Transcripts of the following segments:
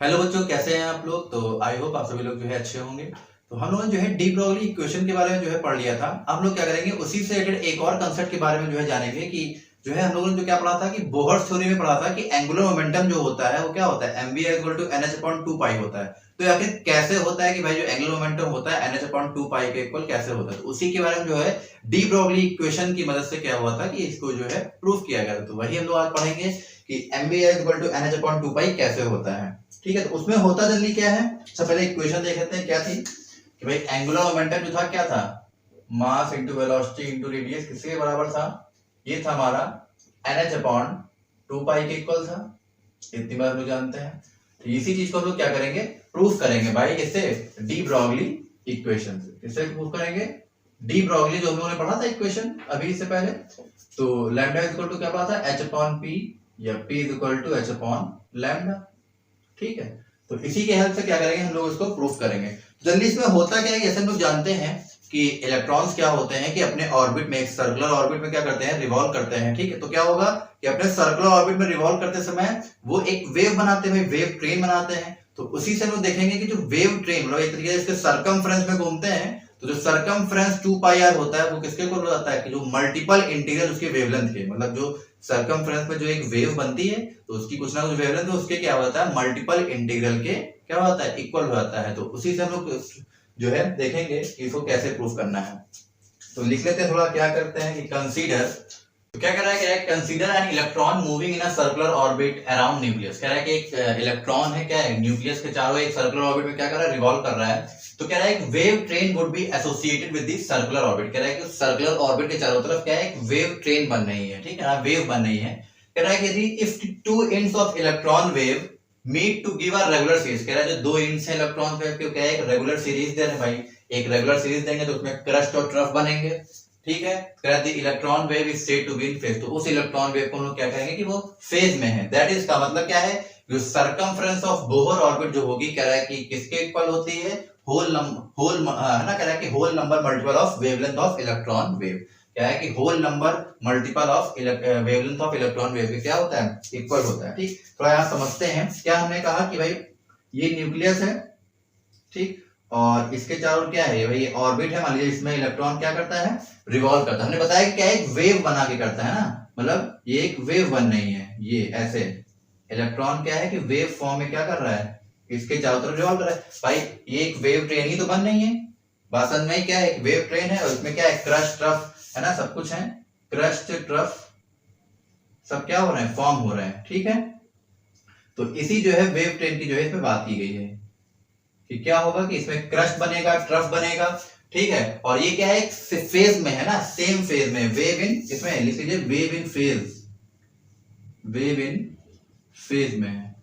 Hello बच्चों, कैसे हैं आप लोग। तो आई होप आप सभी लोग जो है अच्छे होंगे। तो हम लोगों ने जो है डी ब्रोगली इक्वेशन के बारे में जो है पढ़ लिया था। हम लोग क्या करेंगे, उसी से रिलेटेड एक और कंसेप्ट के बारे में जो है जानेंगे कि जो है हम लोगों ने जो क्या पढ़ा था कि बोहर्स थ्योरी में पढ़ा था कि एंगुलर मोमेंटम जो होता है वो क्या होता है, mv equal to NH upon 2 pi होता है। तो आखिर कैसे होता है कि भाई जो एंगुलर मोमेंटम होता है एनएच अपॉन 2 पाई के इक्वल कैसे होता है, तो उसी के बारे में जो है डी ब्रोगली इक्वेशन की मदद से क्या हुआ था कि इसको जो है प्रूफ किया गया था। तो वही हम लोग आज पढ़ेंगे कि mv equal to NH upon 2 pi कैसे होता है। ठीक है, तो उसमें होता जल्दी क्या है, सबसे पहले इक्वेशन देख लेते हैं क्या थी कि भाई एंगुलर मोमेंटम जो था क्या था, mass into velocity into radius किसके बराबर था, ये था हमारा एनएच अपॉन 2 पाई के इक्वल था। इतनी बात लोग जानते हैं। तो इसी चीज को हम लोग क्या करेंगे, प्रूफ करेंगे भाई किससे, डी ब्रोगली इक्वेशन से। किससे प्रूफ करेंगे, डी ब्रोगली जो हम लोगों ने पढ़ा था इक्वेशन अभी इससे पहले। तो लैम्डा इक्वल टू क्या पढ़ा था, एच अपॉन पी, या P equal to H upon lambda. ठीक है, तो इसी के हेल्प से क्या करेंगे, हम लोग इसको प्रूफ करेंगे। जल्दी इसमें होता क्या है, जैसे हम लोग जानते हैं कि इलेक्ट्रॉन्स क्या होते हैं कि अपने ऑर्बिट में, एक सर्कुलर ऑर्बिट में क्या करते हैं, रिवॉल्व करते हैं। ठीक है, तो क्या होगा कि अपने सर्कुलर ऑर्बिट में रिवॉल्व करते समय वो एक वेव बनाते हैं, वेव ट्रेन बनाते हैं। तो उसी से हम लोग देखेंगे कि जो वेव ट्रेन मतलब एक तरीके से इसके सर्कमफ्रेंस में घूमते हैं, तो जो सर्कमफ्रेंस 2 पाई आर होता है वो किसके को होता है कि जो मल्टीपल इंटीग्रल उसके वेवलेंथ के, मतलब जो सर्कमफ्रेंस में जो एक वेव बनती है तो उसकी कुछ ना कुछ वेवलेंथ है, उसके क्या होता है मल्टीपल इंटीग्रल के क्या होता है, इक्वल हो जाता है। तो उसी से हम लोग जो है देखेंगे कि इसको कैसे प्रूफ करना है। तो लिख लेते हैं थोड़ा, क्या करते हैं कि कंसीडर, तो क्या कह रहा है, consider an electron moving in a circular orbit around nucleus. कह रहा है कि एक इलेक्ट्रॉन है क्या है, न्यूक्लियस के चारों एक सर्कुलर ऑर्बिट में क्या कर रहा है, रिवॉल्व कर रहा है। तो कह रहा है एक wave train would be associated with the circular orbit. कह रहा है कि सर्कुलर ऑर्बिट के चारों तरफ क्या है, एक वेव ट्रेन बन रही है। ठीक है, वेव बन रही है। कह रहा है कि यदि if two ends of electron wave meet to give a regular series, कह रहा है जो दो एंड्स हैं इलेक्ट्रॉन वेव के, क्या है एक रेगुलर सीरीज दे रहे हैं भाई। एक रेगुलर सीरीज देंगे तो उसमें क्रस्ट और ट्रफ बनेंगे। ठीक है, electron wave is said to be in phase, तो उस इलेक्ट्रॉन वेव को हम लोग क्या कहेंगे कि वो फेज में है। दैट इज का मतलब क्या है, जो सर्कमफ्रेंस ऑफ बोहर ऑर्बिट जो होगी, कह रहा है कि किसके इक्वल होती है, होल है ना, कह रहा है कि whole number multiple of wavelength of electron wave. क्या है कि whole number multiple of wavelength of electron wave क्या होता है, इक्वल होता है। ठीक, थोड़ा यहाँ समझते हैं। क्या हमने कहा कि भाई ये न्यूक्लियस है, ठीक, और इसके चारों क्या है भाई, ऑर्बिट है। मान लीजिए इसमें इलेक्ट्रॉन क्या करता है, रिवॉल्व करता है। हमने बताया कि क्या एक वेव बना के करता है ना, मतलब ये एक वेव बन रही है, ये ऐसे इलेक्ट्रॉन क्या है कि वेव फॉर्म में क्या कर रहा है, इसके चारों तरफ रिवॉल्व कर रहा है। भाई ये एक वेव ट्रेन ही तो बन रही है, बासन में क्या है, एक वेव ट्रेन है, और इसमें क्या है, क्रस्ट ट्रफ है ना, सब कुछ है, क्रस्ट ट्रफ सब क्या हो रहे हैं, फॉर्म हो रहे हैं। ठीक है, तो इसी जो है वेव ट्रेन की जो है इसमें बात की गई है कि क्या होगा कि इसमें क्रस्ट बनेगा, ट्रफ बनेगा। ठीक है, और ये क्या है, एक फेज में है ना, सेम फेज में, वेव इन, इसमें लिख लीजिए wave in phase, wave in phase में है।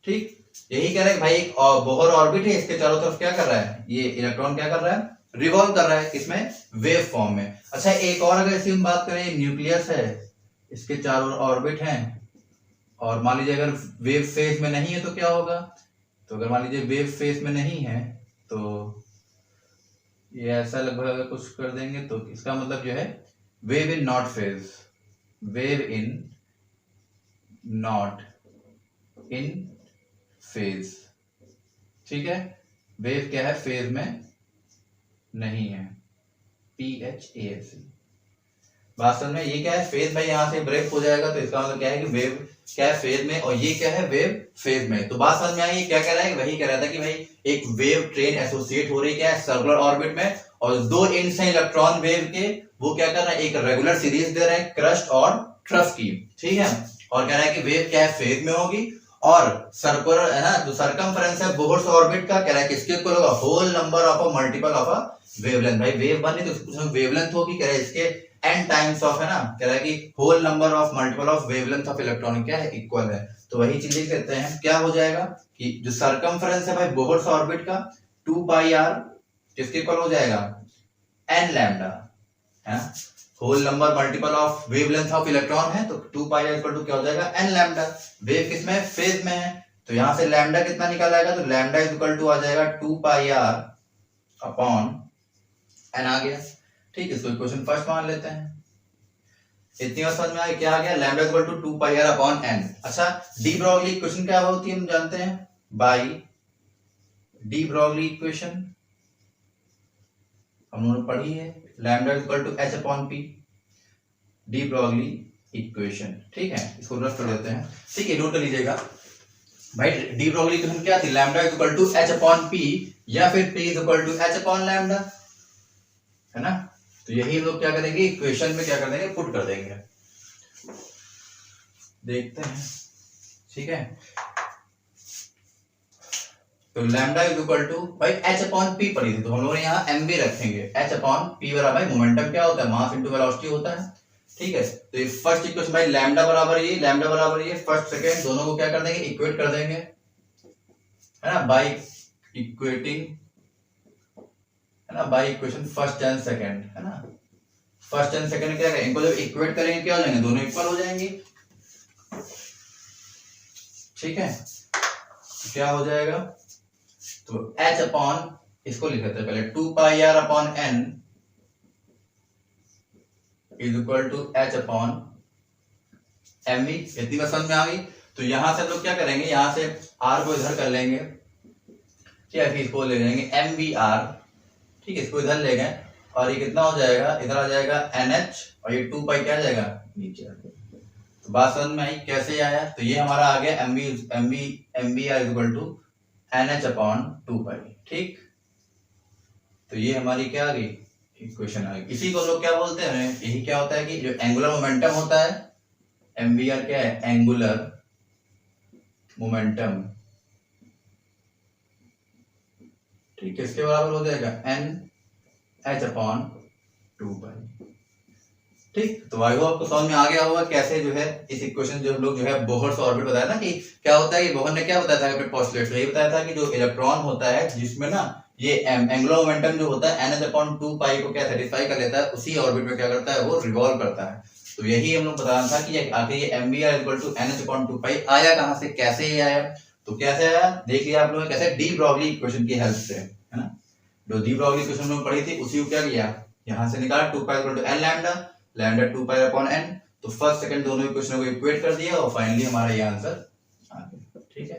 ठीक, यही कह रहा है भाई एक बोहर ऑर्बिट है, इसके चारों तरफ क्या कर रहा है, ये इलेक्ट्रॉन क्या कर रहा है, रिवॉल्व कर रहा है, इसमें वेव फॉर्म में। अच्छा, एक और अगर इसी हम बात करें, न्यूक्लियस है, इसके चारों ऑर्बिट हैं, और मान लीजिए अगर वेव फेज में नहीं है तो क्या होगा, तो अगर मान लीजिए वेव फेज में नहीं है तो ये ऐसा लगभग अगर कुछ कर देंगे तो इसका मतलब जो है wave in not phase, wave in not in phase. ठीक है, वेव क्या है, फेज में नहीं है, PHAS। वास्तव में ये क्या है, फेज में यहां से ब्रेक हो जाएगा, तो इसका मतलब क्या है कि वेव क्या है, फेज में, और ये क्या है, वेव फेज में। तो बात समझ में आई, क्या कह रहा है, वही कह रहा था कि भाई एक वेव ट्रेन एसोसिएट हो रही क्या है, सर्कुलर ऑर्बिट में, और दो एंड्स हैं इलेक्ट्रॉन वेव के, वो क्या कर रहा है, एक रेगुलर सीरीज दे रहे हैं क्रस्ट और ट्रफ की। ठीक है, और कह रहा है कि वेव क्या है, फेज में होगी, और सर्कुलर है ना, जो सर्कमफ्रेंस है बोहर्स ऑर्बिट का, कह रहा है किसके इक्वल होगा, whole number of a multiple of a wavelength. भाई वेव बन रही तो उसकी वेवलेंथ होगी, कह रहा है इसके n टाइम्स ऑफ, है ना, कह रहा है कि whole number of multiple of wavelength of electron क्या है, इक्वल है। तो वही चीजें कहते हैं, क्या हो जाएगा कि जो सर्कमफ्रेंस है भाई बोहर्स ऑर्बिट का 2 पाई r किसके इक्वल हो जाएगा, n लैम्डा, है, whole number multiple of wavelength of electron है, तो 2 पाई r इक्वल टू क्या हो जाएगा, n लैम्डा। वेव किसमें, फेज में है, तो यहां से लैम्डा कितना निकल आएगा, तो लैम्डा इज इक्वल टू आ जाएगा 2 पाई r अपॉन n आ गया। ठीक है, इसको इक्वेशन फर्स्ट मान लेते हैं। इतनी बात समझ में आ गई? क्या आ गया? Lambda equal to 2 pi R upon N. अच्छा, डी ब्रॉगली इक्वेशन क्या होती है हम जानते हैं, बाई डी ब्रॉगली इक्वेशन हम लोगों ने पढ़ी है, lambda equal to H upon P, de Broglie equation. ठीक है, इसको रफ कर देते हैं। ठीक है, नोट कर लीजिएगा भाई, डी ब्रॉगली इक्वेशन क्या थी? Lambda equal to H upon P या फिर P equal to H upon lambda, है ना। तो यही हम लोग क्या करेंगे, इक्वेशन में क्या कर देंगे, पुट कर देंगे। देखते हैं, ठीक है। तो लैम्डा इक्वल टू भाई एच अपॉन पी पड़ी थी, तो हम लोग यहाँ एम बी रखेंगे। एच अपॉन पी बराबर मोमेंटम क्या होता है, मास इंटू वेलोसिटी होता है। ठीक है, तो ये फर्स्ट इक्वेशन भाई लैम्डा बराबर ये, लैम्डा बराबर ये, फर्स्ट सेकंड दोनों को क्या कर देंगे, इक्वेट कर देंगे, है ना, बाय इक्वेटिंग, है ना, by equation first and second, है ना। फर्स्ट एंड सेकंड क्या करेंगे, इनको जब इक्वेट करेंगे क्या हो जाएंगे, दोनों इक्वल हो जाएंगे। ठीक है, तो क्या हो जाएगा, तो h अपॉन, इसको लिख लेते हैं पहले, 2 pi R upon n is equal to h upon M V. इतनी बात समझ में आ गई? तो यहां से हम लोग क्या करेंगे, यहां से r को इधर कर लेंगे, ठीक है, फिर इसको ले लेंगे एम वी आर, ठीक है, इसको इधर ले गए और ये कितना हो जाएगा, इधर आ जाएगा NH और ये 2 पाई क्या आ जाएगा नीचे। तो बात समझ में आई कैसे आया? तो ये हमारा आ गया M V R equal to NH upon 2 pi. ठीक, तो ये हमारी क्या आ गई, इक्वेशन आ गई। इसी को लोग क्या बोलते हैं, यही क्या होता है कि जो एंगुलर मोमेंटम होता है, एम वी आर क्या है, एंगुलर मोमेंटम। ठीक, किसके बराबर हो जाएगा, NH अपॉन 2 पाई। ठीक, तो आई होप आपको समझ में आ गया होगा कैसे जो है इस इक्वेशन जो हम लोग जो है बोहर्स ऑर्बिट बताया ना, कि क्या होता है, कि बोहर ने क्या बताया था अपने पोस्टुलेट में, ये बताया था कि जो इलेक्ट्रॉन होता है जिसमें ना ये एंगुलर मोमेंटम जो होता है NH अपॉन 2 पाई को क्या सेटिस्फाई कर लेता है, उसी ऑर्बिट में क्या करता है, वो रिवॉल्व करता है। तो यही हम लोग बताना था कि आखिर ये mvr equal to NH upon 2 pi आया कहां से, कैसे ये आया। तो कैसे आया देख लिया आप लोगों ने, कैसे, डी ब्रॉगली इक्वेशन की हेल्प से, है ना। जो डी ब्रॉगली इक्वेशन हम लोग पढ़ी थी उसी को क्या किया, यहां से निकाला 2 pi equal to n lambda, lambda 2 pi upon n। तो फर्स्ट सेकंड दोनों इक्वेशनों को इक्वेट कर दिया और फाइनली हमारा ये आंसर आ गया। ठीक है,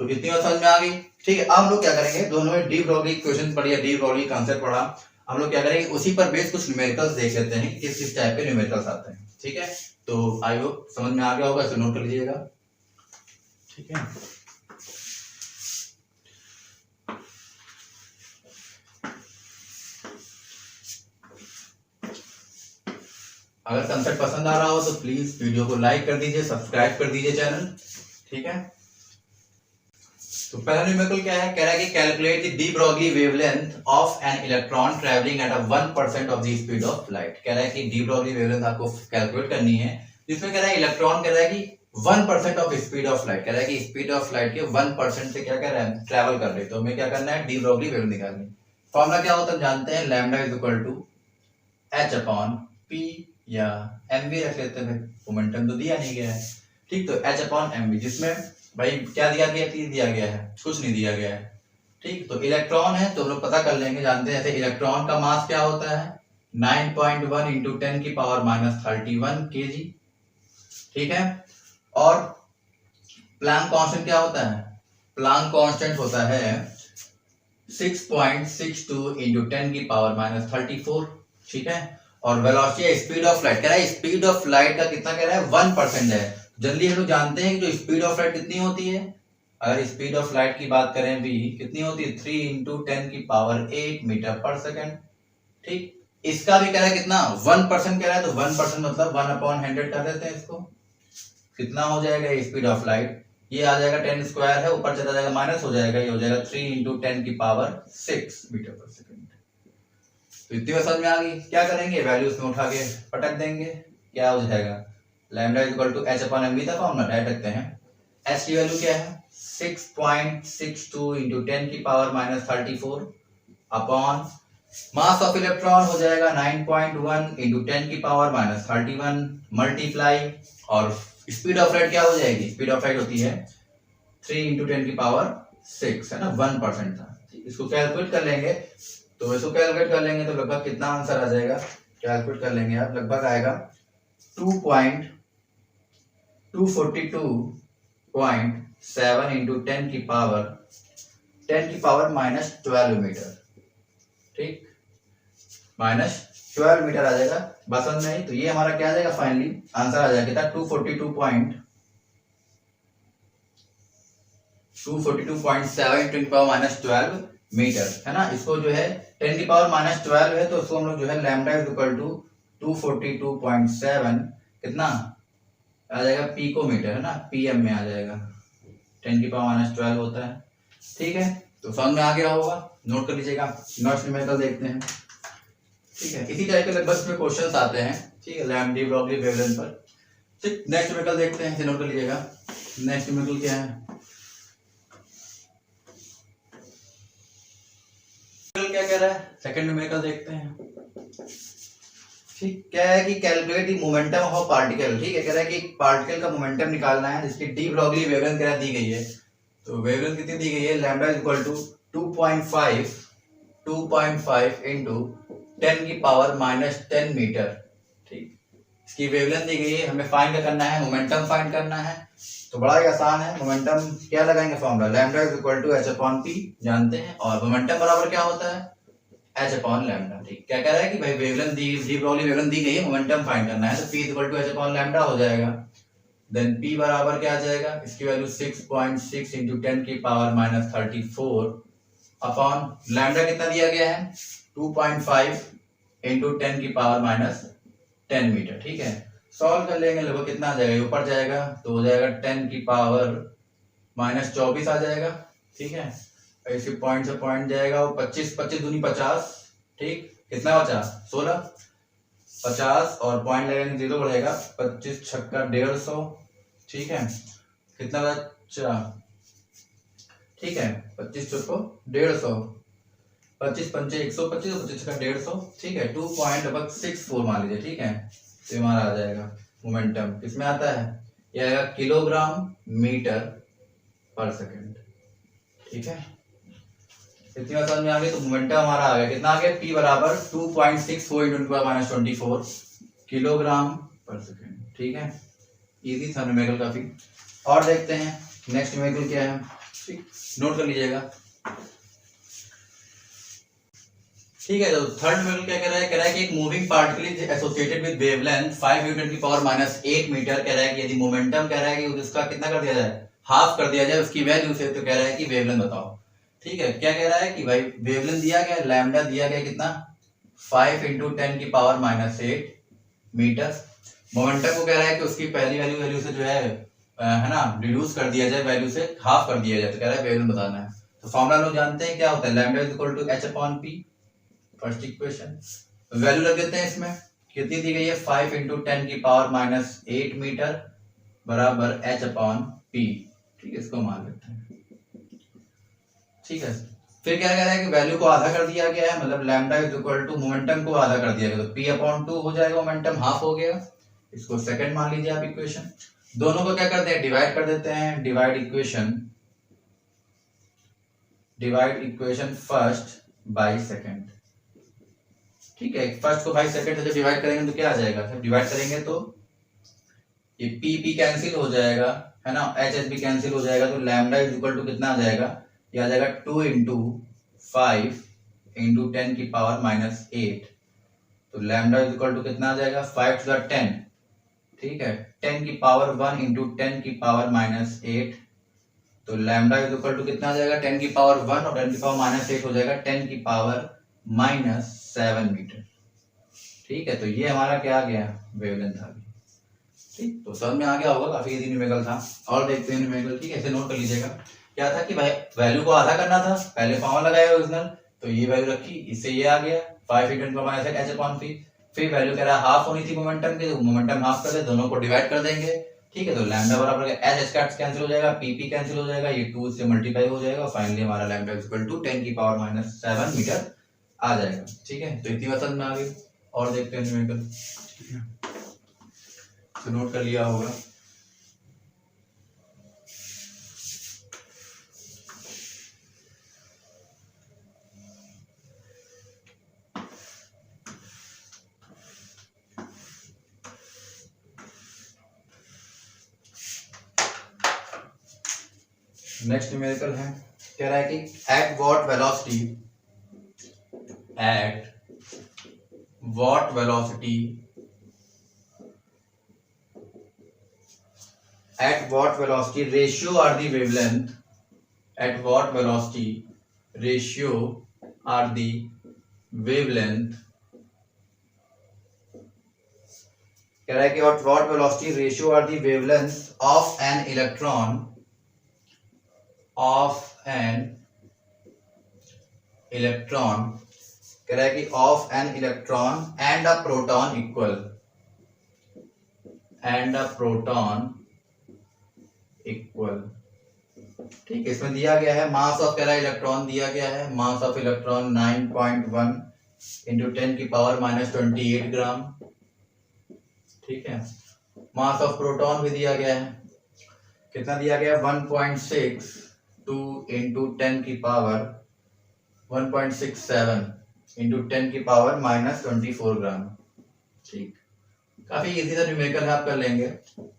तो इतनी बात समझ में आ गई। ठीक है, अब हम लोग क्या करेंगे, दोनों डी ब्रॉगली इक्वेशन पढ़ी, डी ब्रॉगली कांसेप्ट पढ़ा, हम लोग क्या करेंगे, उसी पर बेस कुछ न्यूमेरिकल्स देख लेते हैं, किस किस टाइप के न्यूमेरिकल्स आते हैं। ठीक है, तो आई होप समझ में आ गया होगा, इसे नोट कर लीजिएगा। ठीक है, अगर कंसेप्ट पसंद आ रहा हो तो प्लीज वीडियो को लाइक कर दीजिए, सब्सक्राइब कर दीजिए चैनल। ठीक है, तो पहला न्यूमेरिकल क्या है, कह रहा है कि calculate the D Broglie wavelength of an electron travelling eight 1% of the speed of light. कह रहा है कि डी ब्रॉगली वेवलेंथ आपको कैलकुलेट करनी है, जिसमें कह रहा है इलेक्ट्रॉन कह रहा है कि 1% ऑफ स्पीड ऑफ लाइट, कह रहा है कि स्पीड ऑफ लाइट के 1% से क्या कर रहा है, ट्रैवल कर रहे हैं। तो हमें क्या करना है, डी ब्रॉगली वेवलेंथ निकालनी। फॉर्मूला क्या होता है जानते हैं, lambda is equal to H upon P या एम वी रख लेते हैं, मोमेंटम तो दिया नहीं गया है। ठीक, तो एच अपॉन एम वी, जिसमें भाई क्या दिया गया है, कुछ नहीं दिया गया है। ठीक, तो इलेक्ट्रॉन है तो हम लोग पता कर लेंगे, जानते हैं जैसे इलेक्ट्रॉन का मास क्या होता है, 9.1 इंटू 10 की पावर माइनस 31 kg। ठीक है, और प्लैंक कांस्टेंट क्या होता है, प्लैंक कांस्टेंट होता है 6.62 इंटू 10 की पावर माइनस 34। ठीक है, और वेलोसिटी स्पीड ऑफ लाइट, कह रहा है स्पीड ऑफ लाइट का कितना कह रहा है, 1% है। जल्दी हम लोग जानते हैं कि जो स्पीड ऑफ लाइट कितनी होती है, अगर स्पीड ऑफ लाइट की बात करें भी कितनी होती है, 3 इंटू 10 की पावर 8 मीटर पर सेकेंड। ठीक, इसका भी कह रहा है कितना, 1% कह रहा है, तो 1% मतलब 1/100 कर देते हैं इसको, कितना हो जाएगा स्पीड ऑफ लाइट, ये आ जाएगा 10 स्क्वायर है, ऊपर चला जाएगा माइनस हो जाएगा, ये हो जाएगा 3 इंटू 10 की पावर 6 मीटर पर सेकेंड। तो इतनी बात समझ में आ गई, क्या करेंगे, वैल्यूज में उठा के पटक देंगे, क्या हो जाएगा, lambda equal to H upon M V था फॉर्मूला, डायरेक्ट रखते हैं। एच की वैल्यू क्या है, 6.62 इंटू 10 की power minus 34 upon mass of electron हो जाएगा 9.1 इंटू 10 की पावर माइनस 31 मल्टीप्लाई, और स्पीड ऑफ लाइट क्या हो जाएगी, स्पीड ऑफ लाइट होती है 3 इंटू 10 की पावर 6, है ना, 1% था। इसको कैलकुलेट कर लेंगे, तो इसको कैलकुलेट कर लेंगे तो लगभग कितना आंसर आ जाएगा, कैलकुलेट कर लेंगे आप, लगभग आएगा 2.242.7 इंटू 10 की पावर -12 मीटर। ठीक, -12 मीटर आ जाएगा। बस समझ में आई? तो ये हमारा क्या आ जाएगा, फाइनली आंसर आ जाएगा 242.7 इंटू 10 की पावर -12 मीटर, है ना। इसको जो है 10 की पावर -12 है, तो उसको हम लोग जो है लैम्डा इज इक्वल टू 242.7 कितना आ जाएगा, पिकोमीटर, है ना, पीएम में आ जाएगा। 10 की पावर -12 होता है। ठीक है, तो समझ में आ गया होगा, नोट कर लीजिएगा। नेक्स्ट न्यूमेरिकल देखते हैं। ठीक है, इसी तरह के लगभग इसमें क्वेश्चंस आते हैं। ठीक है, लैम्डा डी ब्रॉगली वेवलेंथ पर। ठीक, नेक्स्ट न्यूमेरिकल देखते हैं, इसे नोट कर लीजिएगा। नेक्स्ट न्यूमेरिकल क्या है, क्या कह रहा है, सेकंड न्यूमेरिकल देखते हैं। ठीक, क्या है कि calculate the momentum of particle. ठीक है, कह रहा है कि पार्टिकल का मोमेंटम निकालना है जिसकी डी ब्रॉगली वेवलेंथ कह दी गई है। तो वेवलेंथ कितनी दी गई है, lambda is equal to 2.5 into 10 की पावर -10 मीटर। ठीक, इसकी वेवलेंथ दी गई है, हमें फाइंड करना है, मोमेंटम फाइंड करना है। तो बड़ा ही आसान है, मोमेंटम क्या लगाएंगे, formula lambda is equal to h upon p जानते हैं, और मोमेंटम बराबर क्या होता है, h अपॉन लैम्डा। ठीक, क्या कह रहा है कि भाई वेवलेंथ डी ब्रॉगली वेवलेंथ दी गई है, मोमेंटम फाइंड करना है, तो p equal to h upon lambda हो जाएगा। देन p बराबर क्या आ जाएगा, इसकी वैल्यू 6.6 इंटू 10 की पावर -34 अपॉन लैम्डा कितना दिया गया है, 2.5 इंटू 10 की पावर -10 मीटर। ठीक है, सॉल्व कर लेंगे, लगभग कितना आ जाएगा, ऊपर जाएगा तो हो जाएगा 10 की पावर -24 आ जाएगा। ठीक है, ऐसे पॉइंट से पॉइंट जाएगा, वो 25 दूनी 50। ठीक, कितना बचा, 16, 50 और पॉइंट लगाएंगे 0 बढ़ेगा, 25 छक्का 150। ठीक है, कितना बचा, ठीक है, 25 चौको 150, 25 पंचे 125, 25 छक्का 150। ठीक है, 2.64 मान लीजिए। ठीक है, तो हमारा आ जाएगा मोमेंटम, किसमें आता है, ये आएगा किलोग्राम मीटर पर सेकंड। ठीक है, इतनी बात समझ में आ गई। तो मोमेंटम हमारा आ गया, कितना आ गया, p बराबर 2.64 इंटू -24 किलोग्राम पर सेकंड। ठीक है, इजी था न्यूमेरिकल काफी। और देखते हैं नेक्स्ट न्यूमेरिकल क्या है। ठीक, नोट कर लीजिएगा। ठीक है, तो थर्ड न्यूमेरिकल क्या कह रहा है, कह रहा है कि एक moving particle is associated with wavelength 5 Newton की पावर -8 मीटर। कह रहा है कि यदि मोमेंटम कह रहा है कि उसका कितना कर दिया जाए, हाफ कर दिया जाए उसकी वैल्यू से, तो कह रहा है कि वेवलेंथ बताओ। ठीक है, क्या कह रहा है कि भाई वेवलेंथ दिया गया, लैम्डा दिया गया कितना, 5 इंटू 10 की पावर -8 मीटर। मोमेंटम को कह रहा है कि उसकी पहली वैल्यू से जो है ना, रिड्यूस कर दिया जाए, वैल्यू से हाफ कर दिया जाए, तो कह रहा है वेवलेंथ बताना है। तो फॉर्मूला लोग जानते हैं क्या होता है, lambda is equal to h upon p। First equation value लग देते हैं, इसमें कितनी दी गई है, 5 इंटू 10 की पावर -8 मीटर बराबर h अपॉन p। ठीक है, इसको मान लेते हैं। ठीक है, फिर क्या कह रहा है कि वैल्यू को आधा कर दिया गया है, मतलब lambda is equal to momentum को आधा कर दिया गया, तो p अपॉन 2 हो जाएगा, मोमेंटम हाफ हो गया। इसको सेकंड मान लीजिए आप इक्वेशन। दोनों को क्या करते हैं, डिवाइड कर देते हैं, divide equation first by second. ठीक है, फर्स्ट को बाय सेकंड से जब डिवाइड करेंगे तो क्या आ जाएगा, जब डिवाइड करेंगे तो ये p कैंसिल हो जाएगा, है ना, h भी कैंसिल हो जाएगा, तो लैम्डा इज इक्वल टू कितना आ जाएगा, ये आ जाएगा 2 इंटू 5 इंटू 10 की पावर -8। तो लैम्डा इज इक्वल टू कितना आ जाएगा, 5 टू द 10। ठीक है, 10 की पावर 1 इंटू 10 की पावर -8। तो लैम्डा इज इक्वल टू कितना आ जाएगा, 10 की पावर 1 और 10 की पावर -8 हो जाएगा 10 की पावर -7 मीटर। ठीक है, तो ये हमारा क्या आ गया, वेवलेंथ आ गया। ठीक, तो समझ में आ गया होगा, काफी इजी न्यूमेरिकल था। और देखते हैं न्यूमेरिकल। ठीक है, ऐसे नोट कर लीजिएगा। क्या था कि भाई वैल्यू को आधा करना था, पहले फॉर्मूला लगाया ओरिजिनल, तो ये वैल्यू रखी, इससे ये आ गया 5 इंटू 10 h अपॉन p। फिर वैल्यू कह रहा है हाफ होनी थी मोमेंटम की, तो मोमेंटम हाफ कर दे, दोनों को डिवाइड कर देंगे। ठीक है, तो लैम्डा बराबर h कैंसिल हो जाएगा, p कैंसिल हो जाएगा, ये 2 से मल्टीप्लाई हो जाएगा, फाइनली हमारा लैम्डा इज इक्वल टू 10 की पावर -7 मीटर आ जाएगा। ठीक है, तो इतनी बात समझ में आ गई। और देखते हैं न्यूमेरिकल। ठीक है, तो नोट कर लिया होगा। नेक्स्ट न्यूमेरिकल है, कह रहा है कि at what velocity ratio are the wavelength, at what velocity ratio are the wavelength, कह रहा है कि at what velocity ratio are the wavelengths of an electron कह रहा है कि of an electron and a proton equal, ठीक है। इसमें दिया गया है मास ऑफ कह रहा है इलेक्ट्रॉन, दिया गया है मास ऑफ इलेक्ट्रॉन 9.1 इंटू 10 की पावर -28 ग्राम, ठीक है। मास ऑफ प्रोटॉन भी दिया गया है, कितना दिया गया है 1.62 इंटू 10 की पावर 1.67 इंटू 10 की पावर -24 ग्राम, ठीक। काफी इजी सा न्यूमेरिकल है, आप कर लेंगे,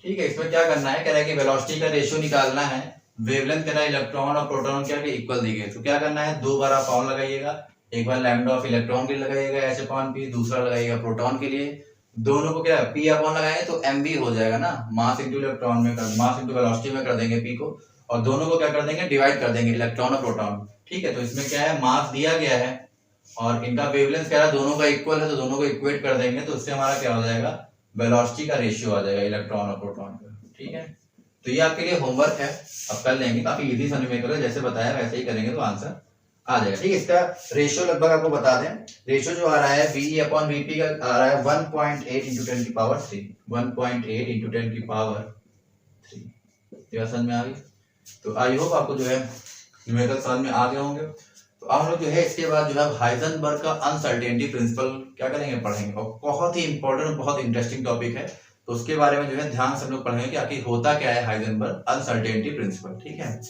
ठीक है। इसमें क्या करना है, कह रहा है कि वेलोसिटी का रेशियो निकालना है, वेवलेंथ कह रहा है इलेक्ट्रॉन और प्रोटॉन क्या इक्वल दी गई, तो क्या करना है, दो बार आप फॉर्म लगाइएगा, एक बार लैम्डा ऑफ इलेक्ट्रॉन के लिए लगाइएगा H/P, दूसरा लगाइएगा प्रोटॉन के लिए, दोनों को क्या P अपॉन लगाएंगे तो mv हो जाएगा ना, मास इंटू इलेक्ट्रॉन में मास इंटू वेलोसिटी में कर देंगे P को, और दोनों को क्या कर देंगे, डिवाइड कर देंगे, इलेक्ट्रॉन और प्रोटॉन, ठीक है। तो इसमें क्या है, मास दिया गया है और इनका वेवलेंथ कह रहा है दोनों का इक्वल है, तो दोनों को इक्वेट कर देंगे, तो उससे हमारा क्या हो जाएगा, वेलोसिटी का रेशियो आ जाएगा इलेक्ट्रॉन और प्रोटॉन का, ठीक है। तो ये आपके लिए होमवर्क है, अब कर लेंगे, काफी इजी सा न्यूमेरिकल है, जैसे बताया वैसे ही करेंगे तो आंसर आ जाएगा, ठीक है। इसका रेशियो लगभग आपको बता दें, रेशियो जो आ रहा है VE/VP का आ रहा है 1.8 इंटू 10 की पावर 3, 1.8 इंटू 10 की पावर 3, ये समझ में आ गई। तो आई होप आपको जो है न्यूमेरिकल समझ में आ गए होंगे। तो हम लोग जो है इसके बाद जो है हाइजेनबर्ग का अनसर्टेनिटी प्रिंसिपल क्या करेंगे, पढ़ेंगे, और बहुत ही इंपॉर्टेंट बहुत इंटरेस्टिंग टॉपिक है, तो उसके बारे में जो है ध्यान से हम लोग पढ़ेंगे कि आखिर होता क्या है हाइजेनबर्ग अनसर्टेनिटी प्रिंसिपल, ठीक है।